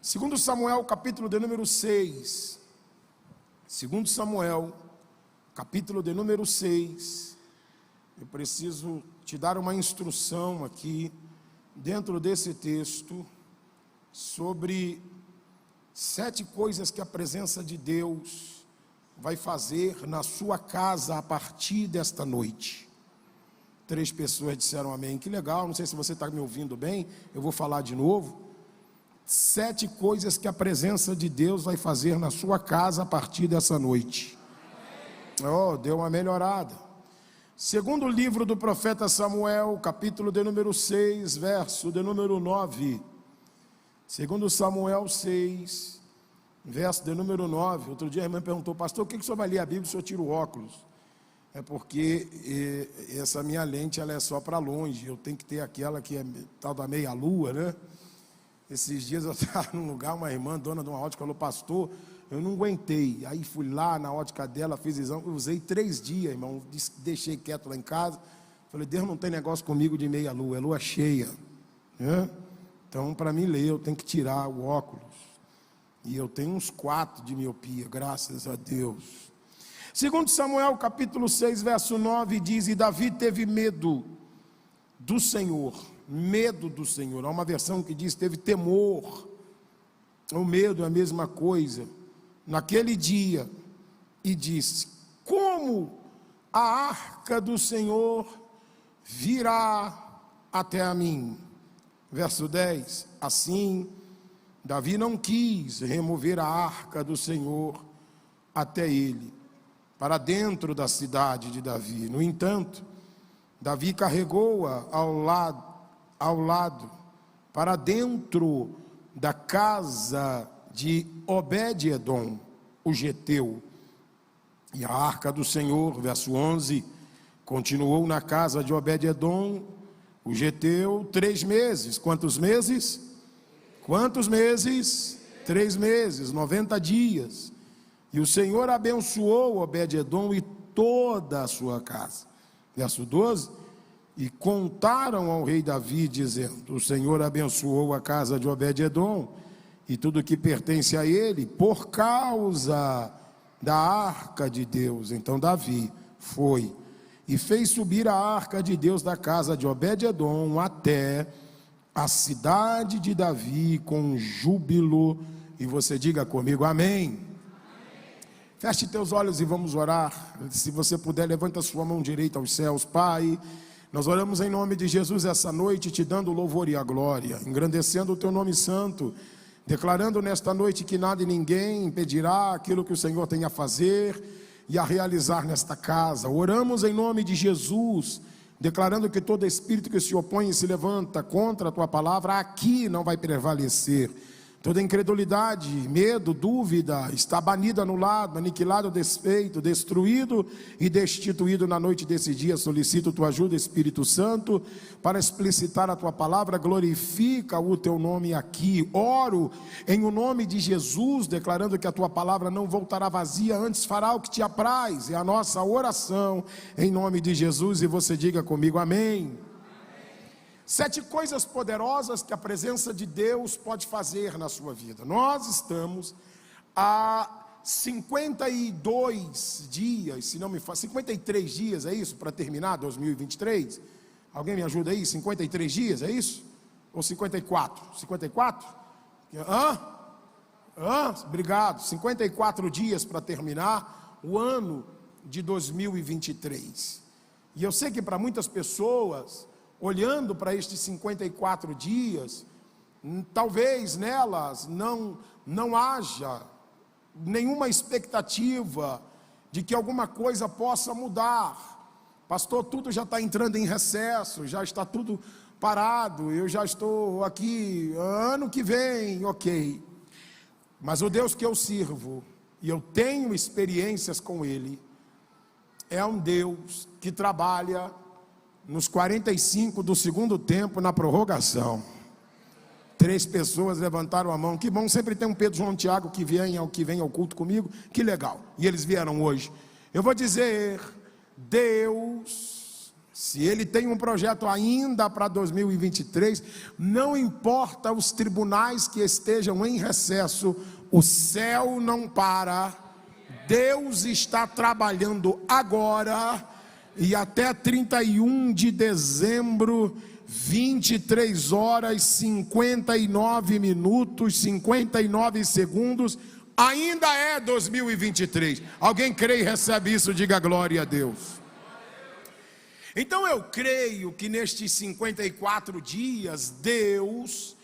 Segundo Samuel, capítulo de número 6. Segundo Samuel, capítulo de número 6. Eu preciso te dar uma instrução aqui, dentro desse texto, sobre 7 coisas que a presença de Deus vai fazer na sua casa a partir desta noite. 3 pessoas disseram amém, que legal, não sei se você está me ouvindo bem, eu vou falar de novo. 7 coisas que a presença de Deus vai fazer na sua casa a partir dessa noite. Oh, deu uma melhorada. Segundo livro do profeta Samuel, capítulo de número 6, verso de número 9. Segundo Samuel 6, verso de número 9. Outro dia a irmã perguntou: pastor, o que o senhor vai ler a Bíblia se o senhor tira o óculos? É porque essa minha lente ela é só para longe, eu tenho que ter aquela que é tal da meia-lua, né? Esses dias eu estava num lugar, uma irmã, dona de uma ótica, falou: pastor, eu não aguentei. Aí fui lá na ótica dela, fiz exame, eu usei 3 dias, irmão, deixei quieto lá em casa. Falei: Deus não tem negócio comigo de meia-lua, é lua cheia, né? Então, para mim ler, eu tenho que tirar o óculos. E eu tenho uns 4 de miopia, graças a Deus. Segundo Samuel, capítulo 6, verso 9, diz: e Davi teve medo do Senhor. Medo do Senhor. Há uma versão que diz teve temor. O medo é a mesma coisa. Naquele dia, e disse: como a arca do Senhor virá até a mim? Verso 10: assim, Davi não quis remover a arca do Senhor até ele, para dentro da cidade de Davi. No entanto, Davi carregou-a ao lado, para dentro da casa de Obed-edom, o geteu. E a arca do Senhor, verso 11, continuou na casa de Obed-edom, o geteu, 3 meses. Quantos meses? Quantos meses? 3 meses, 90 dias. E o Senhor abençoou Obed-edom e toda a sua casa. Verso 12, e contaram ao rei Davi, dizendo: o Senhor abençoou a casa de Obed-edom e tudo que pertence a ele, por causa da arca de Deus. Então Davi foi e fez subir a arca de Deus da casa de Obed-edom até a cidade de Davi com júbilo. E você diga comigo, amém. Feche teus olhos e vamos orar. Se você puder, levanta a sua mão direita aos céus. Pai, nós oramos em nome de Jesus essa noite, te dando o louvor e a glória, engrandecendo o teu nome santo, declarando nesta noite que nada e ninguém impedirá aquilo que o Senhor tem a fazer e a realizar nesta casa. Oramos em nome de Jesus, declarando que todo espírito que se opõe e se levanta contra a tua palavra, aqui não vai prevalecer. Toda incredulidade, medo, dúvida, está banido, anulado, aniquilado, desfeito, destruído e destituído na noite desse dia. Solicito tua ajuda, Espírito Santo, para explicitar a tua palavra. Glorifica o teu nome aqui. Oro em o nome de Jesus, declarando que a tua palavra não voltará vazia, antes fará o que te apraz. É a nossa oração em nome de Jesus, e você diga comigo, amém. 7 coisas poderosas que a presença de Deus pode fazer na sua vida. Nós estamos há 52 dias, se não me falo, 53 dias, é isso, para terminar 2023? Alguém me ajuda aí? 53 dias, é isso? Ou 54? 54? Obrigado. 54 dias para terminar o ano de 2023. E eu sei que para muitas pessoas, olhando para estes 54 dias, talvez nelas não haja nenhuma expectativa de que alguma coisa possa mudar. Pastor, tudo já está entrando em recesso, já está tudo parado, eu já estou aqui, ano que vem, ok. Mas o Deus que eu sirvo, e eu tenho experiências com Ele, é um Deus que trabalha nos 45 do segundo tempo, na prorrogação. 3 pessoas levantaram a mão. Que bom, sempre tem um Pedro, João, Tiago que vem ao culto comigo. Que legal. E eles vieram hoje. Eu vou dizer, Deus Se ele tem um projeto ainda para 2023, não importa os tribunais que estejam em recesso, o céu não para. Deus está trabalhando agora e até 31 de dezembro, 23 horas, 59 minutos, 59 segundos, ainda é 2023. Alguém crê e recebe isso? Diga glória a Deus. Então eu creio que nestes 54 dias, Deus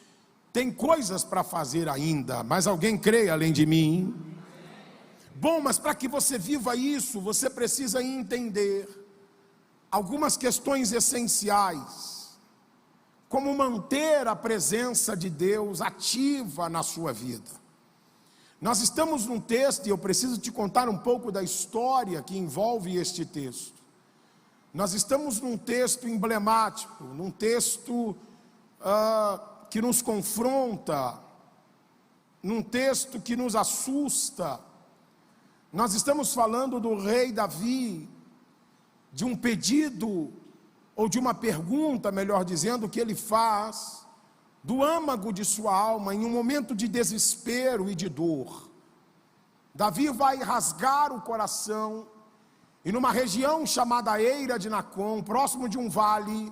tem coisas para fazer ainda. Mas alguém crê além de mim? Bom, mas para que você viva isso, você precisa entender algumas questões essenciais, como manter a presença de Deus ativa na sua vida. Nós estamos num texto, e eu preciso te contar um pouco da história que envolve este texto. Nós estamos num texto emblemático, num texto que nos confronta, num texto que nos assusta. Nós estamos falando do rei Davi, de um pedido, ou de uma pergunta, melhor dizendo, que ele faz, do âmago de sua alma, em um momento de desespero e de dor. Davi vai rasgar o coração, e numa região chamada Eira de Nacon, próximo de um vale,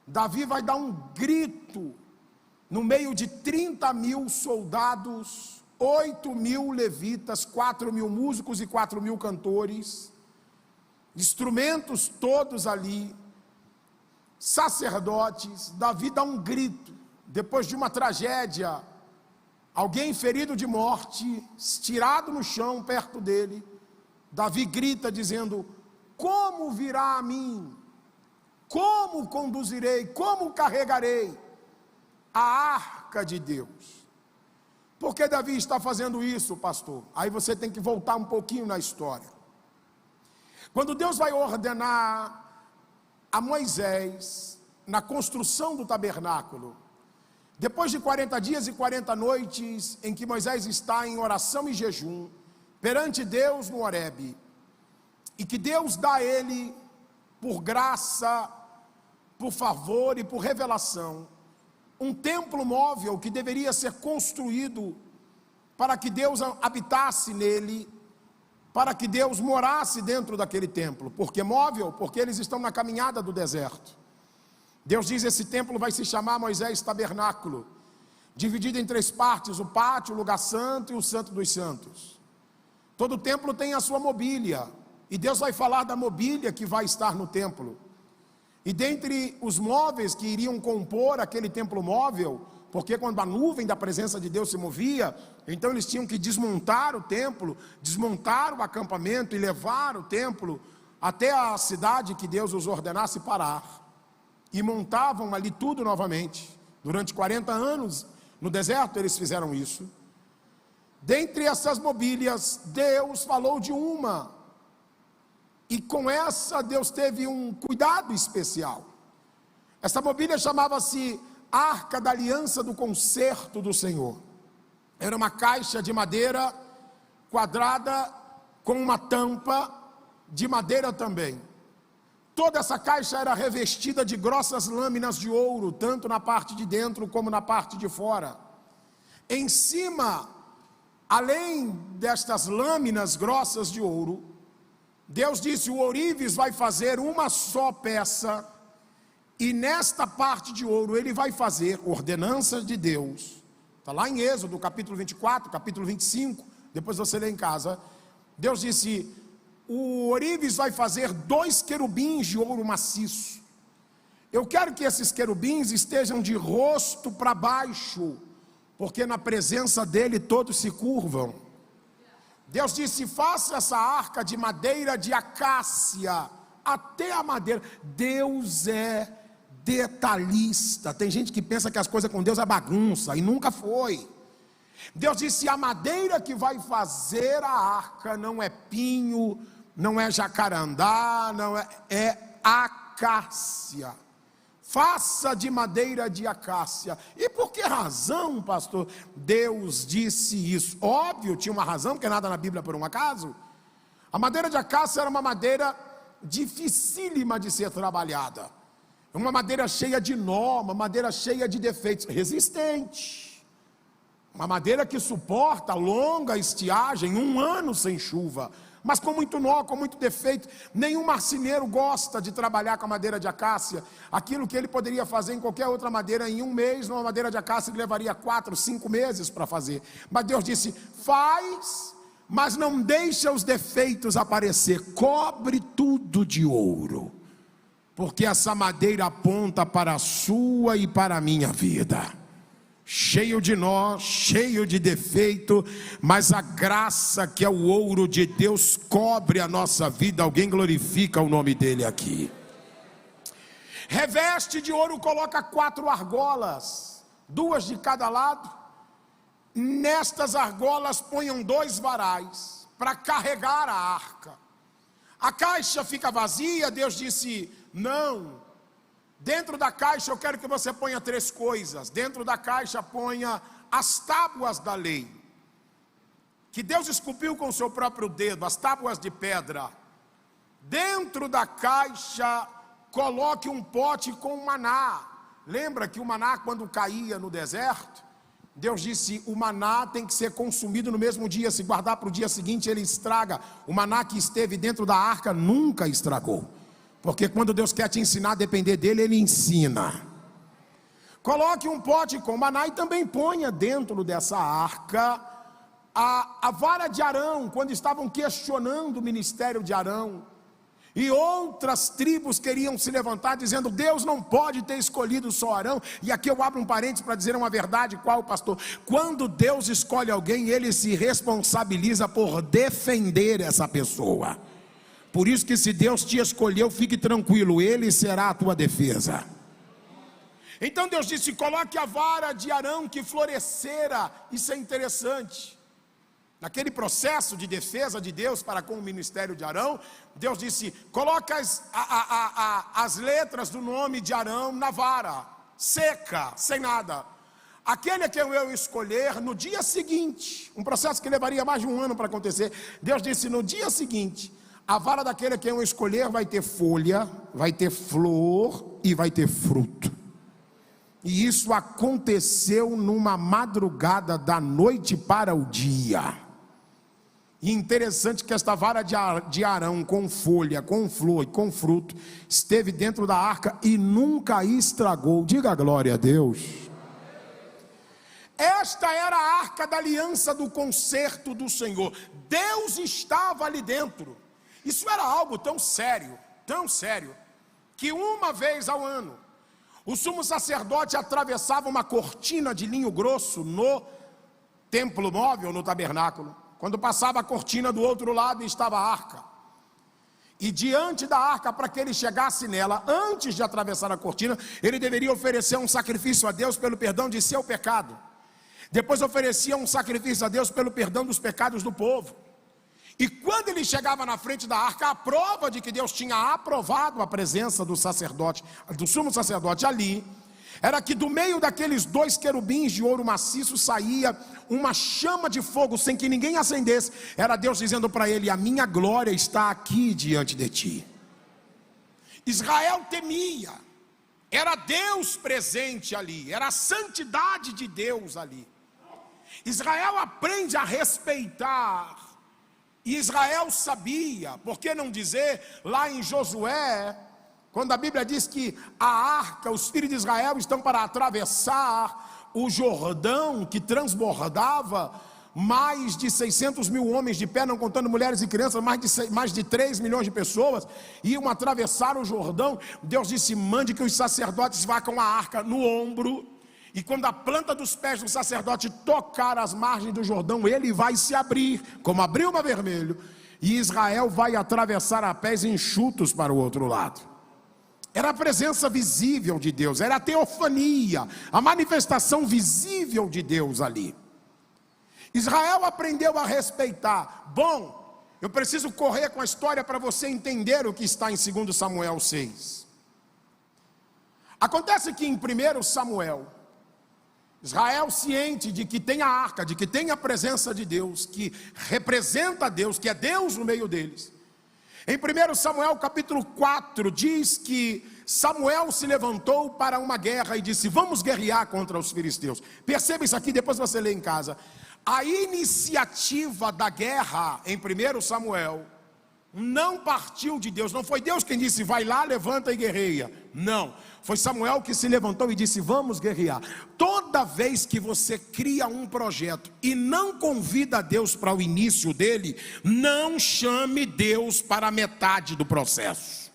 Davi vai dar um grito, no meio de 30.000 soldados, 8.000 levitas, 4.000 músicos e 4.000 cantores, instrumentos todos ali, sacerdotes. Davi dá um grito, depois de uma tragédia, alguém ferido de morte, estirado no chão perto dele, Davi grita dizendo: como virá a mim? Como conduzirei? Como carregarei a arca de Deus? Por que Davi está fazendo isso, pastor? Aí você tem que voltar um pouquinho na história. Quando Deus vai ordenar a Moisés, na construção do tabernáculo, depois de 40 dias e 40 noites, em que Moisés está em oração e jejum, perante Deus no Horebe, e que Deus dá a ele, por graça, por favor e por revelação, um templo móvel que deveria ser construído para que Deus habitasse nele, para que Deus morasse dentro daquele templo. Por que móvel? Porque eles estão na caminhada do deserto. Deus diz: esse templo vai se chamar Moisés Tabernáculo, dividido em 3 partes, o pátio, o lugar santo e o santo dos santos. Todo templo tem a sua mobília, e Deus vai falar da mobília que vai estar no templo. E dentre os móveis que iriam compor aquele templo móvel, porque quando a nuvem da presença de Deus se movia, então eles tinham que desmontar o templo, desmontar o acampamento e levar o templo até a cidade que Deus os ordenasse parar. E montavam ali tudo novamente. Durante 40 anos no deserto eles fizeram isso. Dentre essas mobílias, Deus falou de uma, e com essa Deus teve um cuidado especial. Essa mobília chamava-se Arca da Aliança do Concerto do Senhor. Era uma caixa de madeira quadrada, com uma tampa de madeira também. Toda essa caixa era revestida de grossas lâminas de ouro, tanto na parte de dentro como na parte de fora. Em cima, além destas lâminas grossas de ouro, Deus disse: o ourives vai fazer uma só peça, e nesta parte de ouro ele vai fazer ordenança de Deus. Está lá em Êxodo, capítulo 24, capítulo 25, depois você lê em casa. Deus disse: o ourives vai fazer 2 querubins de ouro maciço. Eu quero que esses querubins estejam de rosto para baixo, porque na presença dele todos se curvam. Deus disse: faça essa arca de madeira de acácia, até a madeira. Deus é detalhista. Tem gente que pensa que as coisas com Deus é bagunça, e nunca foi. Deus disse: a madeira que vai fazer a arca não é pinho, não é jacarandá, não é acácia. Faça de madeira de acácia. E por que razão, pastor, Deus disse isso? Óbvio, tinha uma razão, porque nada na Bíblia é por um acaso. A madeira de acácia era uma madeira dificílima de ser trabalhada. É uma madeira cheia de nó, uma madeira cheia de defeitos, resistente. Uma madeira que suporta longa estiagem, 1 ano sem chuva, mas com muito nó, com muito defeito. Nenhum marceneiro gosta de trabalhar com a madeira de acácia. Aquilo que ele poderia fazer em qualquer outra madeira em 1 mês, numa madeira de acácia ele levaria 4, 5 meses para fazer. Mas Deus disse: faz, mas não deixa os defeitos aparecer, cobre tudo de ouro, porque essa madeira aponta para a sua e para a minha vida. Cheio de nó, cheio de defeito, mas a graça que é o ouro de Deus cobre a nossa vida. Alguém glorifica o nome dele aqui. Reveste de ouro, coloca 4 argolas, 2 de cada lado. Nestas argolas ponham 2 varais para carregar a arca. A caixa fica vazia. Deus disse: não. Dentro da caixa eu quero que você ponha 3 coisas. Dentro da caixa ponha as tábuas da lei, que Deus esculpiu com o seu próprio dedo, as tábuas de pedra. Dentro da caixa coloque um pote com maná. Lembra que o maná, quando caía no deserto, Deus disse: o maná tem que ser consumido no mesmo dia. Se guardar para o dia seguinte ele estraga. O maná que esteve dentro da arca nunca estragou, porque quando Deus quer te ensinar a depender dele, ele ensina. Coloque um pote com maná e também ponha dentro dessa arca a vara de Arão, quando estavam questionando o ministério de Arão. E outras tribos queriam se levantar dizendo: Deus não pode ter escolhido só Arão. E aqui eu abro um parênteses para dizer uma verdade. Qual, pastor? Quando Deus escolhe alguém, ele se responsabiliza por defender essa pessoa. Por isso que se Deus te escolheu, fique tranquilo, ele será a tua defesa. Então Deus disse: coloque a vara de Arão que florescera. Isso é interessante. Naquele processo de defesa de Deus para com o ministério de Arão, Deus disse: coloca as letras do nome de Arão na vara, seca, sem nada. Aquele que eu escolher, no dia seguinte, um processo que levaria mais de 1 ano para acontecer, Deus disse: no dia seguinte, a vara daquele que eu escolher vai ter folha, vai ter flor e vai ter fruto. E isso aconteceu numa madrugada da noite para o dia. E interessante que esta vara de Arão, com folha, com flor e com fruto, esteve dentro da arca e nunca estragou. Diga glória a Deus. Esta era a arca da aliança, do concerto do Senhor. Deus estava ali dentro. Isso era algo tão sério, que uma vez ao ano, o sumo sacerdote atravessava uma cortina de linho grosso no templo móvel, no tabernáculo. Quando passava a cortina, do outro lado estava a arca. E diante da arca, para que ele chegasse nela, antes de atravessar a cortina, ele deveria oferecer um sacrifício a Deus pelo perdão de seu pecado. Depois oferecia um sacrifício a Deus pelo perdão dos pecados do povo. E quando ele chegava na frente da arca, a prova de que Deus tinha aprovado a presença do sacerdote, do sumo sacerdote ali, era que do meio daqueles 2 querubins de ouro maciço saía uma chama de fogo sem que ninguém acendesse. Era Deus dizendo para ele: a minha glória está aqui diante de ti. Israel temia, era Deus presente ali, era a santidade de Deus ali. Israel aprende a respeitar. E Israel sabia, por que não dizer lá em Josué, quando a Bíblia diz que a arca, os filhos de Israel estão para atravessar o Jordão, que transbordava mais de 600 mil homens de pé, não contando mulheres e crianças, mais de 3 milhões de pessoas, iam atravessar o Jordão. Deus disse: mande que os sacerdotes vá com a arca no ombro, e quando a planta dos pés do sacerdote tocar as margens do Jordão, ele vai se abrir, como abriu o Mar Vermelho, e Israel vai atravessar a pés enxutos para o outro lado. Era a presença visível de Deus, era a teofania, a manifestação visível de Deus ali. Israel aprendeu a respeitar. Bom, eu preciso correr com a história para você entender o que está em 2 Samuel 6. Acontece que em 1 Samuel, Israel, ciente de que tem a arca, de que tem a presença de Deus, que representa Deus, que é Deus no meio deles, Em 1 Samuel capítulo 4 diz que Samuel se levantou para uma guerra e disse: vamos guerrear contra os filisteus. Perceba isso aqui, depois você lê em casa. A iniciativa da guerra em 1 Samuel não partiu de Deus. Não foi Deus quem disse: vai lá, levanta e guerreia. Não, foi Samuel que se levantou e disse: vamos guerrear. Toda vez que você cria um projeto e não convida Deus para o início dele, não chame Deus para a metade do processo.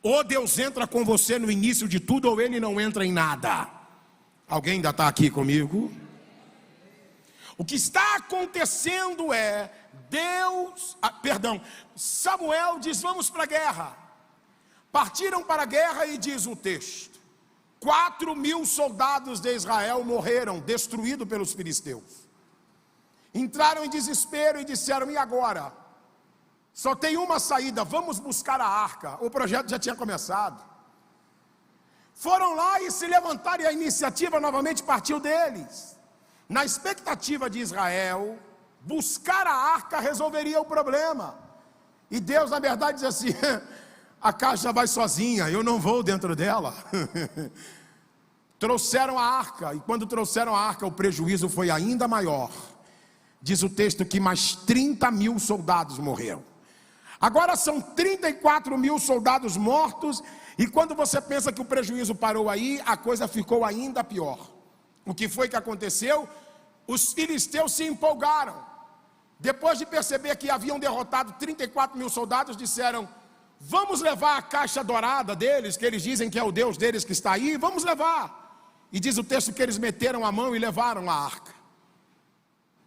Ou Deus entra com você no início de tudo, ou ele não entra em nada. Alguém ainda está aqui comigo? O que está acontecendo é Samuel diz: vamos para a guerra. Partiram para a guerra e diz o texto: 4.000 soldados de Israel morreram, destruídos pelos filisteus. Entraram em desespero e disseram: e agora? Só tem uma saída, vamos buscar a arca. O projeto já tinha começado. Foram lá e se levantaram, e a iniciativa novamente partiu deles. Na expectativa de Israel, buscar a arca resolveria o problema. E Deus, na verdade, diz assim: a caixa vai sozinha, eu não vou dentro dela. Trouxeram a arca, e quando trouxeram a arca, o prejuízo foi ainda maior. Diz o texto que mais 30.000 soldados morreram. Agora são 34.000 soldados mortos, e quando você pensa que o prejuízo parou aí, a coisa ficou ainda pior. O que foi que aconteceu? Os filisteus se empolgaram. Depois de perceber que haviam derrotado 34.000 soldados, disseram: vamos levar a caixa dourada deles, que eles dizem que é o Deus deles que está aí, vamos levar. E diz o texto que eles meteram a mão e levaram a arca.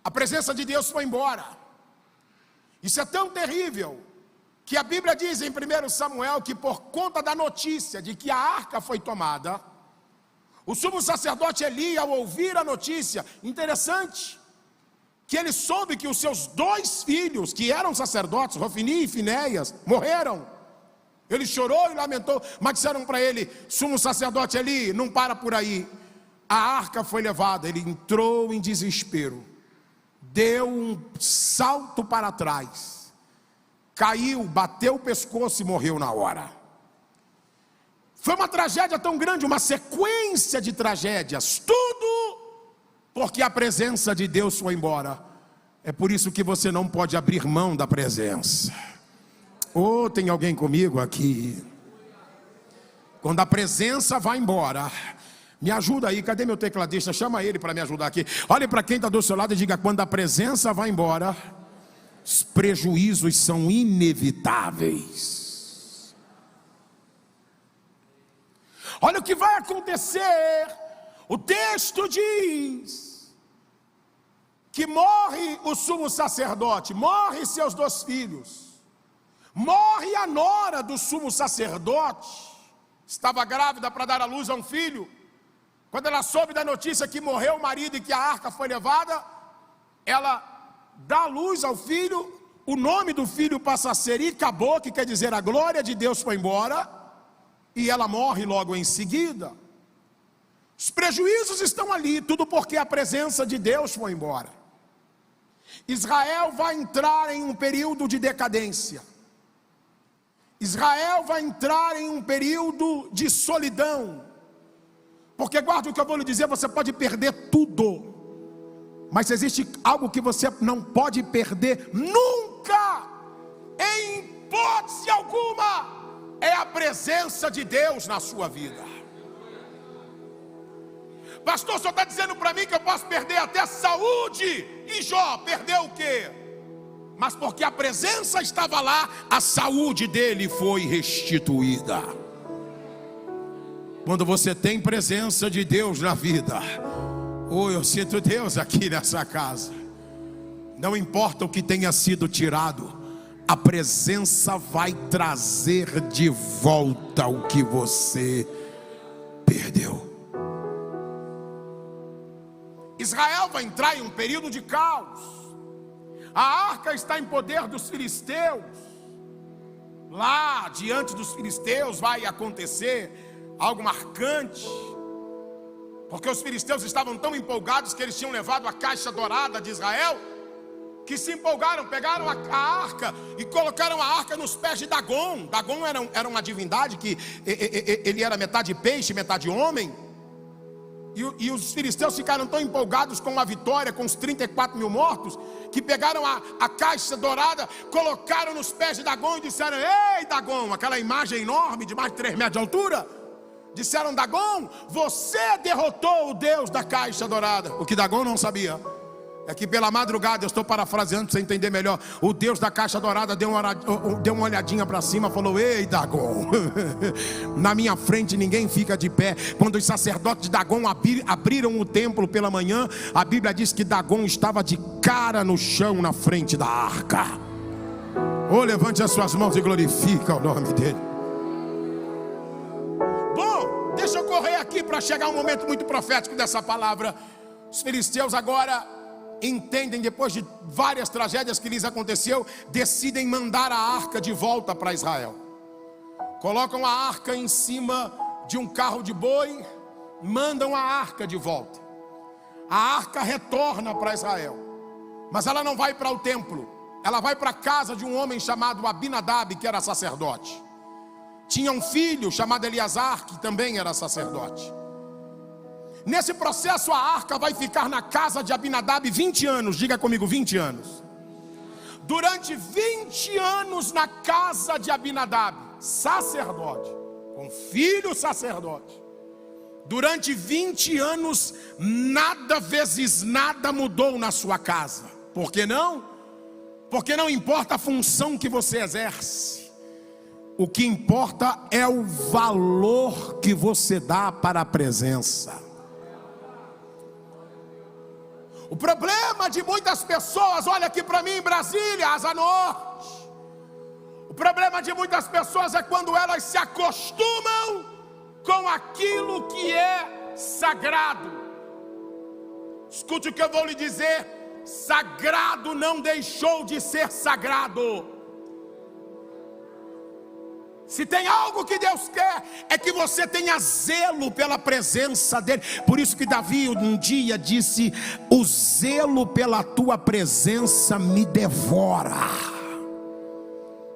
A presença de Deus foi embora. Isso é tão terrível, que a Bíblia diz em 1 Samuel que por conta da notícia de que a arca foi tomada, o sumo sacerdote Eli, ao ouvir a notícia, interessante, que ele soube que os seus 2 filhos, que eram sacerdotes, Rofini e Finéias, morreram. Ele chorou e lamentou, mas disseram para ele: sumo sacerdote Eli, não para por aí. A arca foi levada, ele entrou em desespero, deu um salto para trás, caiu, bateu o pescoço e morreu na hora. Foi uma tragédia tão grande, uma sequência de tragédias, tudo porque a presença de Deus foi embora. É por isso que você não pode abrir mão da presença. Oh, tem alguém comigo aqui? Quando a presença vai embora, me ajuda aí, cadê meu tecladista? Chama ele para me ajudar aqui. Olhe para quem está do seu lado e diga: quando a presença vai embora, os prejuízos são inevitáveis. Olha o que vai acontecer. O texto diz que morre o sumo sacerdote, morre seus 2 filhos, morre a nora do sumo sacerdote, estava grávida para dar à luz a um filho. Quando ela soube da notícia que morreu o marido e que a arca foi levada, ela dá à luz ao filho. O nome do filho passa a ser Icabô, que quer dizer a glória de Deus foi embora. E ela morre logo em seguida. Os prejuízos estão ali, tudo porque a presença de Deus foi embora. Israel vai entrar em um período de decadência. Israel vai entrar em um período de solidão. Porque guarde o que eu vou lhe dizer, você pode perder tudo, mas existe algo que você não pode perder nunca, em hipótese alguma. É a presença de Deus na sua vida. Pastor, o senhor está dizendo para mim que eu posso perder até a saúde? E Jó perdeu o quê? Mas porque a presença estava lá, a saúde dele foi restituída. Quando você tem presença de Deus na vida, oh, eu sinto Deus aqui nessa casa. Não importa o que tenha sido tirado, a presença vai trazer de volta o que você perdeu. Israel vai entrar em um período de caos. A arca está em poder dos filisteus. Lá diante dos filisteus vai acontecer algo marcante, porque os filisteus estavam tão empolgados que eles tinham levado a caixa dourada de Israel. que se empolgaram, pegaram a arca e colocaram a arca nos pés de Dagom. Dagom era uma divindade que ele era metade peixe, metade homem. E os filisteus ficaram tão empolgados com a vitória, com os 34 mil mortos, que pegaram a caixa dourada, colocaram nos pés de Dagom e disseram: ei Dagom, aquela imagem enorme de mais de 3 metros de altura. Disseram: Dagom, você derrotou o Deus da caixa dourada. O que Dagom não sabia é que pela madrugada, eu estou parafraseando para você entender melhor, o Deus da caixa dourada deu uma olhadinha para cima e falou: ei Dagom, na minha frente ninguém fica de pé. Quando os sacerdotes de Dagom abriram o templo pela manhã, a Bíblia diz que Dagom estava de cara no chão na frente da arca. Levante as suas mãos e glorifica o nome dele. Bom, deixa eu correr aqui para chegar um momento muito profético dessa palavra. Os filisteus agora entendem, depois de várias tragédias que lhes aconteceu, decidem mandar a arca de volta para Israel. Colocam a arca em cima de um carro de boi, mandam a arca de volta. A arca retorna para Israel, mas ela não vai para o templo, ela vai para a casa de um homem chamado Abinadab, que era sacerdote. Tinha um filho chamado Eleazar, que também era sacerdote. Nesse processo a arca vai ficar na casa de Abinadab 20 anos, diga comigo, 20 anos. Durante 20 anos na casa de Abinadab, sacerdote, com filho sacerdote. Durante 20 anos, nada vezes nada mudou na sua casa. Por que não? Porque não importa a função que você exerce. O que importa é o valor que você dá para a presença. O problema de muitas pessoas, olha aqui para mim em Brasília, Asa Norte. O problema de muitas pessoas é quando elas se acostumam com aquilo que é sagrado. Escute o que eu vou lhe dizer: sagrado não deixou de ser sagrado. Se tem algo que Deus quer, é que você tenha zelo pela presença dele. Por isso que Davi um dia disse: o zelo pela tua presença me devora.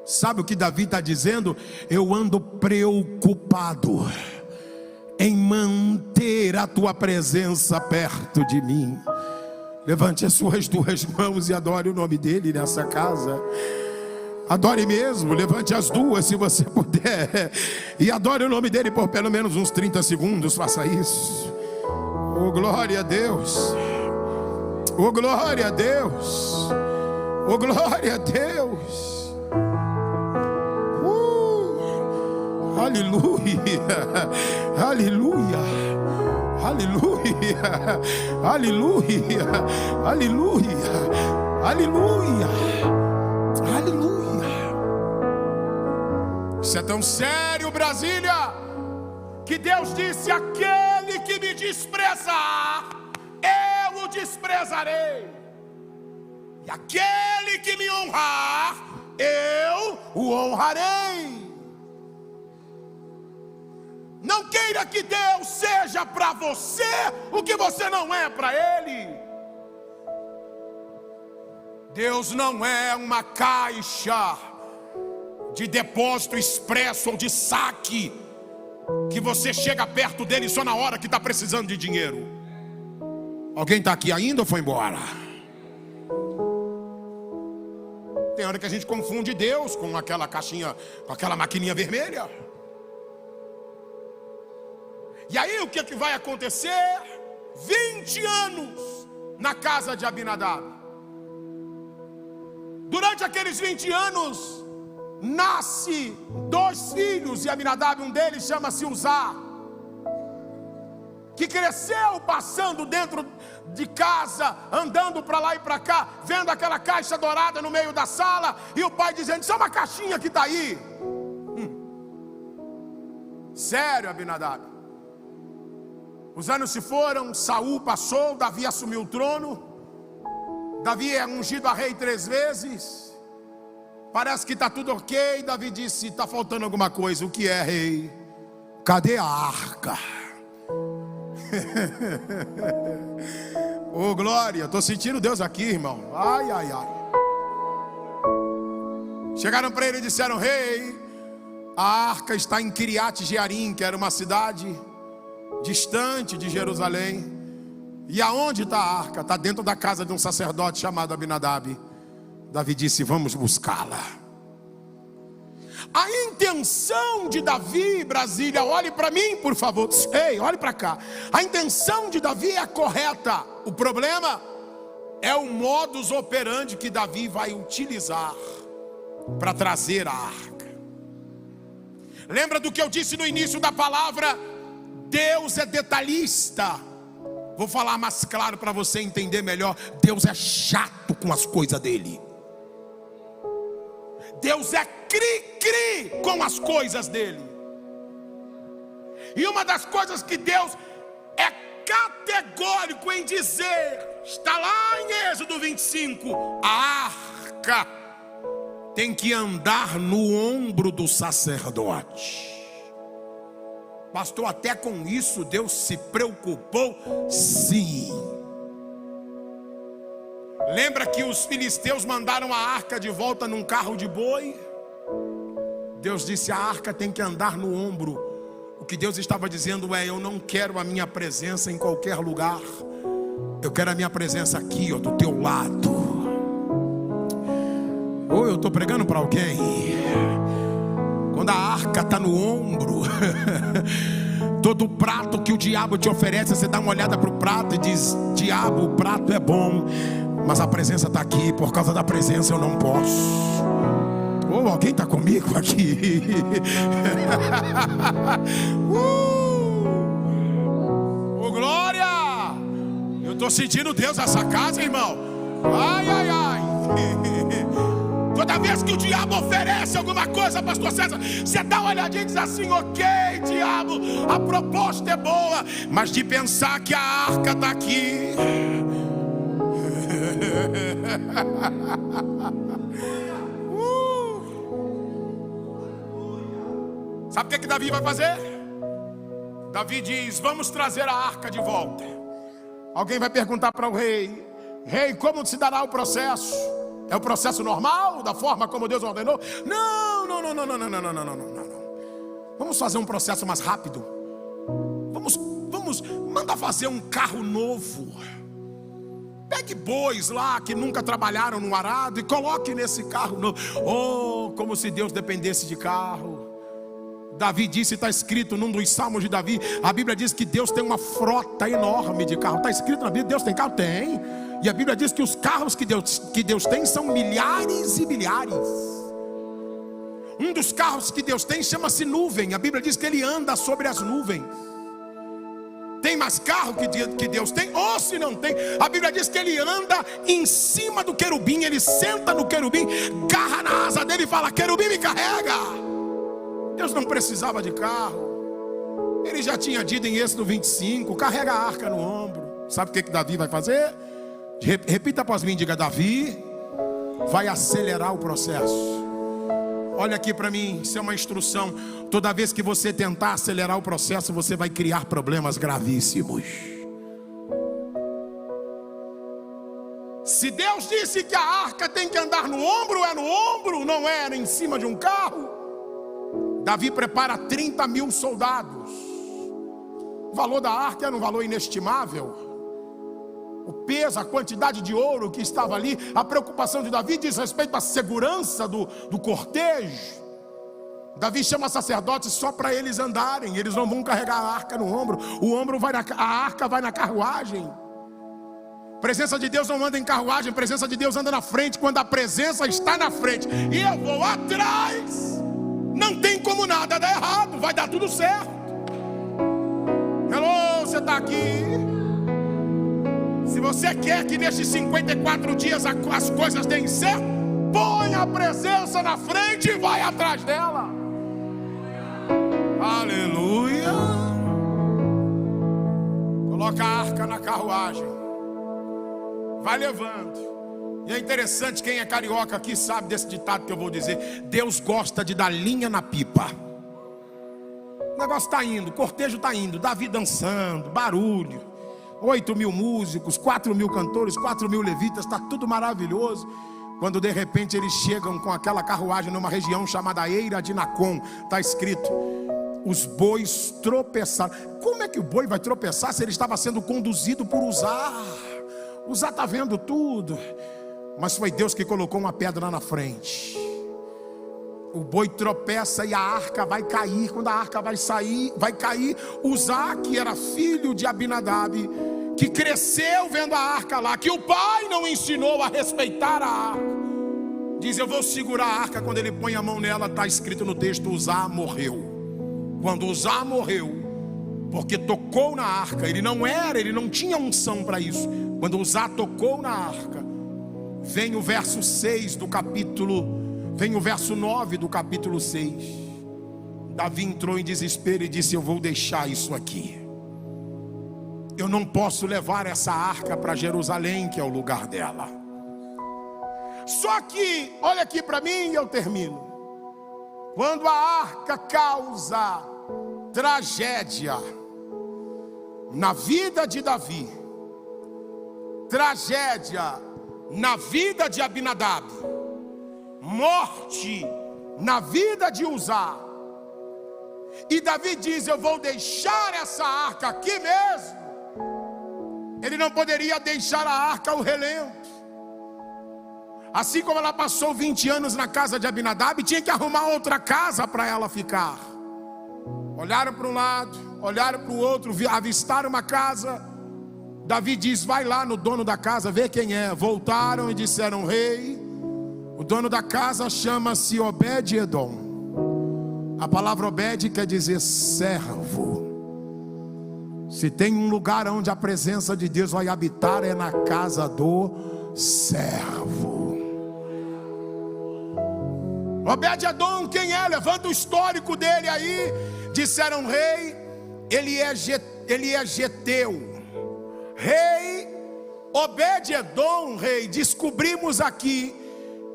Sabe o que Davi está dizendo? Eu ando preocupado em manter a tua presença perto de mim. Levante as suas duas mãos e adore o nome dele nessa casa. Adore mesmo, levante as duas se você puder, e adore o nome dele por pelo menos uns 30 segundos, faça isso. Oh glória a Deus, oh glória a Deus, oh glória a Deus. Aleluia, aleluia, aleluia, aleluia, aleluia, aleluia, aleluia. Isso é tão sério, Brasília, que Deus disse: aquele que me desprezar, eu o desprezarei, e aquele que me honrar, eu o honrarei. Não queira que Deus seja para você o que você não é para Ele. Deus não é uma caixa de depósito expresso ou de saque, que você chega perto dele só na hora que está precisando de dinheiro. Alguém está aqui ainda ou foi embora? Tem hora que a gente confunde Deus com aquela caixinha, com aquela maquininha vermelha. E aí o que vai acontecer? 20 anos na casa de Abinadab. Durante aqueles 20 anos, nasce 2 filhos, e Abinadab, um deles chama-se Uzá, que cresceu passando dentro de casa, andando para lá e para cá, vendo aquela caixa dourada no meio da sala, e o pai dizendo: isso é uma caixinha que está aí. Sério, Abinadab. Os anos se foram, Saul passou, Davi assumiu o trono. Davi é ungido a rei 3 vezes. Parece que está tudo ok. Davi disse: está faltando alguma coisa. O que é, rei? Cadê a arca? Oh glória, estou sentindo Deus aqui, irmão. Ai, ai, ai. Chegaram para ele e disseram: rei, a arca está em Kiriat Jearim, que era uma cidade distante de Jerusalém. E aonde está a arca? Está dentro da casa de um sacerdote chamado Abinadab. Davi disse: vamos buscá-la. A intenção de Davi, Brasília, olhe para mim, por favor. Ei, olhe para cá. A intenção de Davi é correta. O problema é o modus operandi que Davi vai utilizar para trazer a arca. Lembra do que eu disse no início da palavra? Deus é detalhista. Vou falar mais claro para você entender melhor. Deus é chato com as coisas dele. Deus é cri-cri com as coisas dele. E uma das coisas que Deus é categórico em dizer, está lá em Êxodo 25: a arca tem que andar no ombro do sacerdote. Pastor, até com isso Deus se preocupou? Sim. Lembra que os filisteus mandaram a arca de volta num carro de boi? Deus disse: a arca tem que andar no ombro. O que Deus estava dizendo é: eu não quero a minha presença em qualquer lugar, eu quero a minha presença aqui, ó, do teu lado. Ou eu estou pregando para alguém? Quando a arca está no ombro, todo prato que o diabo te oferece, você dá uma olhada para o prato e diz: diabo, o prato é bom, mas a presença está aqui, por causa da presença eu não posso. Ou alguém está comigo aqui? Oh, glória! Eu estou sentindo Deus nessa casa, irmão. Ai, ai, ai. Toda vez que o diabo oferece alguma coisa, pastor César, você dá uma olhadinha e diz assim: ok, diabo, a proposta é boa, mas de pensar que a arca está aqui. Sabe o que Davi vai fazer? Davi diz: vamos trazer a arca de volta. Alguém vai perguntar para o rei: rei, como se dará o processo? É o processo normal, da forma como Deus ordenou? Não. Vamos fazer um processo mais rápido. Vamos mandar fazer um carro novo. Pegue bois lá que nunca trabalharam no arado e coloque nesse carro novo. Oh, como se Deus dependesse de carro. Davi disse, está escrito num dos salmos de Davi, a Bíblia diz que Deus tem uma frota enorme de carro. Está escrito na Bíblia: Deus tem carro? Tem. E a Bíblia diz que os carros que Deus tem são milhares e milhares. Um dos carros que Deus tem chama-se nuvem. A Bíblia diz que ele anda sobre as nuvens. Tem mais carro que Deus tem? Ou se não tem, a Bíblia diz que ele anda em cima do querubim. Ele senta no querubim, garra na asa dele e fala: querubim, me carrega. Deus não precisava de carro. Ele já tinha dito em Êxodo 25: carrega a arca no ombro. Sabe o que Davi vai fazer? Repita após mim, diga: Davi vai acelerar o processo. Olha aqui para mim, isso é uma instrução. Toda vez que você tentar acelerar o processo, você vai criar problemas gravíssimos. Se Deus disse que a arca tem que andar no ombro, é no ombro, não é em cima de um carro. Davi prepara 30 mil soldados. O valor da arca era um valor inestimável. O peso, a quantidade de ouro que estava ali. A preocupação de Davi diz respeito à segurança do cortejo. Davi chama sacerdotes só para eles andarem. Eles não vão carregar a arca no ombro. A arca vai na carruagem. Presença de Deus não anda em carruagem. Presença de Deus anda na frente. Quando a presença está na frente e eu vou atrás, não tem como nada dar errado. Vai dar tudo certo. Hello, você está aqui? Se você quer que nesses 54 dias as coisas deem certo, põe a presença na frente e vai atrás dela. Aleluia. Coloca a arca na carruagem, vai levando. E é interessante, quem é carioca aqui sabe desse ditado que eu vou dizer: Deus gosta de dar linha na pipa. O negócio está indo, o cortejo está indo, Davi dançando, barulho, 8 mil músicos, 4 mil cantores, 4 mil levitas, está tudo maravilhoso. Quando de repente eles chegam com aquela carruagem numa região chamada Eira de Nacon, está escrito: os bois tropeçaram. Como é que o boi vai tropeçar se ele estava sendo conduzido por Uzá? Uzá está vendo tudo, mas foi Deus que colocou uma pedra na frente. O boi tropeça e a arca vai cair. Quando a arca vai cair, Uzá, que era filho de Abinadab, que cresceu vendo a arca lá, que o pai não ensinou a respeitar a arca, diz: eu vou segurar a arca. Quando ele põe a mão nela, está escrito no texto: Uzá morreu. Quando Uzá morreu, porque tocou na arca, ele não tinha unção para isso. Quando Uzá tocou na arca, vem o verso 6 do capítulo, vem o verso 9 do capítulo 6. Davi entrou em desespero e disse: eu vou deixar isso aqui. Eu não posso levar essa arca para Jerusalém, que é o lugar dela. Só que, olha aqui para mim e eu termino. Quando a arca causa tragédia na vida de Davi, tragédia na vida de Abinadab, morte na vida de Uzá, e Davi diz: eu vou deixar essa arca aqui mesmo. Ele não poderia deixar a arca ao relento. Assim como ela passou 20 anos na casa de Abinadab, tinha que arrumar outra casa para ela ficar. Olharam para um lado, olharam para o outro, avistaram uma casa. Davi diz: vai lá no dono da casa, vê quem é. Voltaram e disseram: rei, o dono da casa chama-se Obed-edom. A palavra Obed quer dizer servo. Se tem um lugar onde a presença de Deus vai habitar, é na casa do servo. Obed-edom, quem é? Levanta o histórico dele aí. Disseram: rei, ele é geteu. Rei, Obed-edom, rei, descobrimos aqui,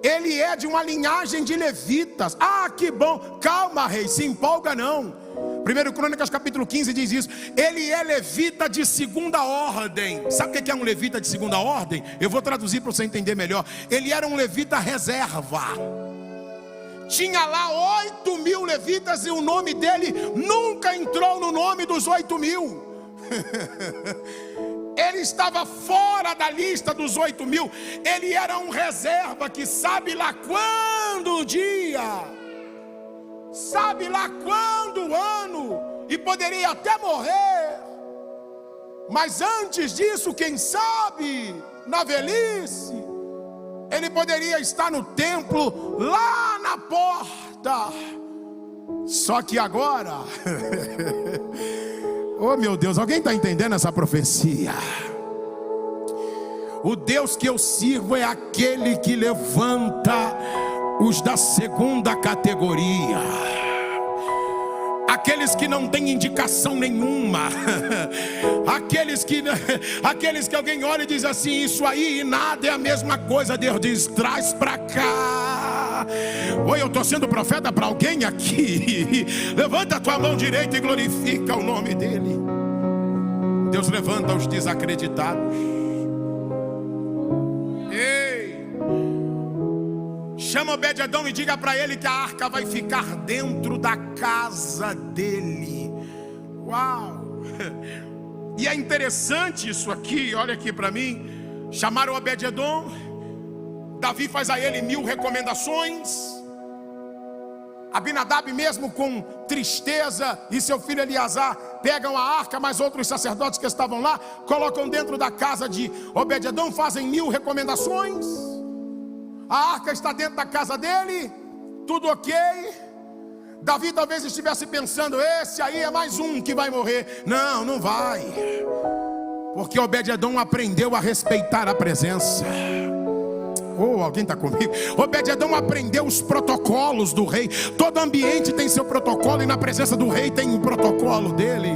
ele é de uma linhagem de levitas. Ah, que bom. Calma, rei, se empolga não. 1 Crônicas capítulo 15 diz isso. Ele é levita de segunda ordem. Sabe o que é um levita de segunda ordem? Eu vou traduzir para você entender melhor. Ele era um levita reserva. Tinha lá 8.000 levitas e o nome dele nunca entrou no nome dos 8.000. Ele estava fora da lista dos 8.000. Ele era um reserva que sabe lá quando o dia, sabe lá quando o ano, e poderia até morrer. Mas antes disso, quem sabe, na velhice, ele poderia estar no templo, lá na porta. Só que agora oh meu Deus, alguém está entendendo essa profecia? O Deus que eu sirvo é aquele que levanta os da segunda categoria, aqueles que não têm indicação nenhuma, aqueles que alguém olha e diz assim: isso aí e nada é a mesma coisa. Deus diz: traz para cá. Oi, eu estou sendo profeta para alguém aqui. Levanta a tua mão direita e glorifica o nome dele. Deus levanta os desacreditados. Ei, chama Obed-edom e diga para ele que a arca vai ficar dentro da casa dele. Uau! E é interessante isso aqui, olha aqui para mim. Chamaram Obed-edom. Davi faz a ele 1000 recomendações. Abinadab, mesmo com tristeza, e seu filho Eleazar pegam a arca, mas outros sacerdotes que estavam lá colocam dentro da casa de Obed-edom, fazem 1000 recomendações. A arca está dentro da casa dele, tudo ok. Davi talvez estivesse pensando: esse aí é mais um que vai morrer. Não, não vai, porque Obed-edom aprendeu a respeitar a presença. Oh, alguém está comigo? Obed-edom aprendeu os protocolos do rei. Todo ambiente tem seu protocolo, e na presença do rei tem um protocolo dele.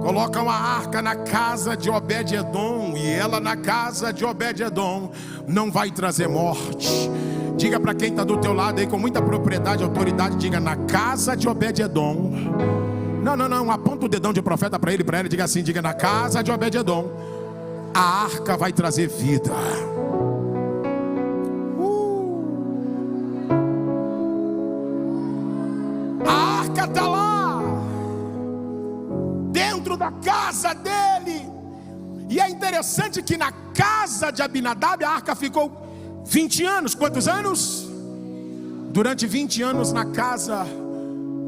Colocam a arca na casa de Obed-edom, e ela na casa de Obed-edom não vai trazer morte. Diga para quem está do teu lado aí com muita propriedade e autoridade, diga: na casa de Obed-edom. Não, aponta o dedão de profeta para ele, para ela, diga assim, diga: na casa de Obed-edom a arca vai trazer vida. a casa dele. E é interessante que na casa de Abinadab a arca ficou 20 anos. Quantos anos? Durante 20 anos na casa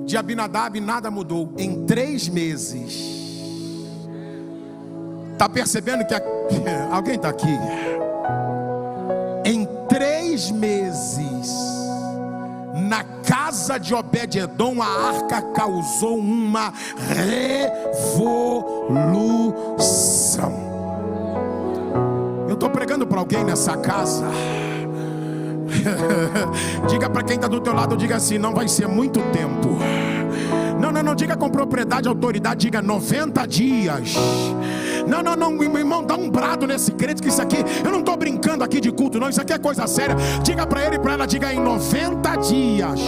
de Abinadab nada mudou. Em 3 meses. Está percebendo que alguém está aqui? Em 3 meses, na casa de Obed-edom, a arca causou uma revolução. Eu estou pregando para alguém nessa casa. Diga para quem está do teu lado, diga assim: não vai ser muito tempo. Não, diga com propriedade e autoridade, diga 90 dias. Não, meu irmão, dá um brado nesse crente, que isso aqui, eu não estou brincando aqui de culto, não, isso aqui é coisa séria. Diga para ele e para ela, diga: em 90 dias,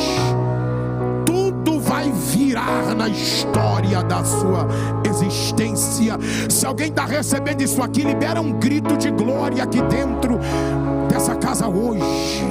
tudo vai virar na história da sua existência. Se alguém está recebendo isso aqui, libera um grito de glória aqui dentro dessa casa hoje.